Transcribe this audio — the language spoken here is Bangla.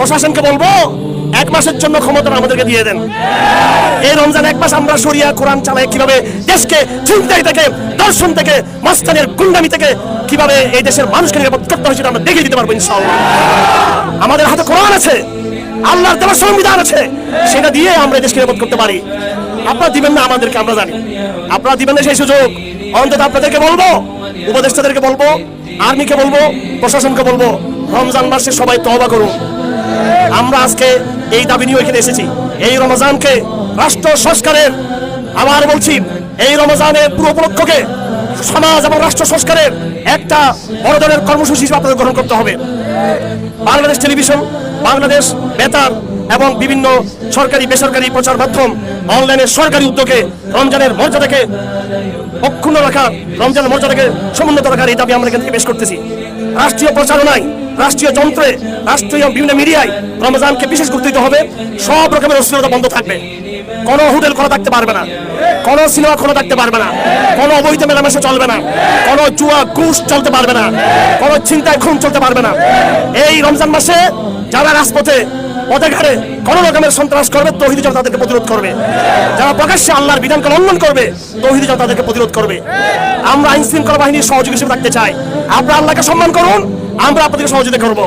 প্রশাসনকে বলবো 1 মাসের জন্য ক্ষমতা আমাদেরকে দিয়ে দেন। এই রমজান 1 মাস আমরা শরিয়া কোরআন চালাই কিভাবে দেশকে চিন্তাই থেকে, দর্শন থেকে, মাস্তানের গুন্ডামি থেকে কিভাবে এই দেশের মানুষকে নিরাপদ করতে হয় সেটা আমরা দেখিয়ে দিতে পারবো ইনশাআল্লাহ। আমাদের হাতে কোরআন আছে, আল্লাহর দেওয়া সংবিধান আছে, সেটা দিয়ে আমরা এই দেশকে নিরাপদ করতে পারি। আপনারা দিবেন না আমাদেরকে, আমরা জানি আপনারা দিবেন না সেই সুযোগ। অন্তত আপনাদেরকে বলবো, উপদেষ্টাদেরকে বলবো, আর্মিকে বলবো, প্রশাসনকে বলবো, রমজান মাসে সবাই তওবা করুন। আমরা আজকে এই দাবি নিয়ে এখানে এসেছি। এই রমজানকে রাষ্ট্র সংস্কারের, আবার বলছি, এই রমজানের পুরো উপলক্ষকে সমাজ এবং রাষ্ট্র সংস্কারের একটা বড় ধরনের কর্মসূচি হিসেবে আপনাদের গ্রহণ করতে হবে। বাংলাদেশ টেলিভিশন, বাংলাদেশ বেতার এবং বিভিন্ন সরকারি বেসরকারি প্রচার মাধ্যম অনলাইনে সরকারি উদ্যোগে রমজানের মর্যাদাকে অক্ষুণ্ণ রাখা, রমজানের মর্যাদাকে সমুন্নত রাখার এই দাবি আমরা এখান থেকে পেশ করতেছি। রাষ্ট্রীয় প্রচারণায়, রাষ্ট্রীয় যন্ত্রে, রাষ্ট্রীয় বিভিন্ন মিডিয়ায় রমজানকে বিশেষ গুরুত্ব দিতে হবে। সব রকমের অশ্লীলতা বন্ধ থাকবে। কোনো হোটেল খোলা থাকতে পারবে না, কোনো সিনেমা খোলা থাকতে পারবে না, কোনো অবৈধ মেলামেশা চলবে না, কোনো জুয়া ঘুষ চলতে পারবে না, কোনো ছিনতাই খুন চলতে পারবে না। এই রমজান মাসে যারা রাজপথে পথে ঘাটে কোন রকমের সন্ত্রাস করবে, তৌহিদি জনতা তাদেরকে প্রতিরোধ করবে। যারা প্রকাশ্যে আল্লাহর বিধানকে লঙ্ঘন করবে, তৌহিদি জনতা তাদেরকে প্রতিরোধ করবে। আমরা আইন শৃঙ্খলা বাহিনীর সহযোগী হিসেবে থাকতে চাই। আপনারা আল্লাহকে সম্মান করুন, আমরা আপনাদেরকে সহযোগিতা করবো।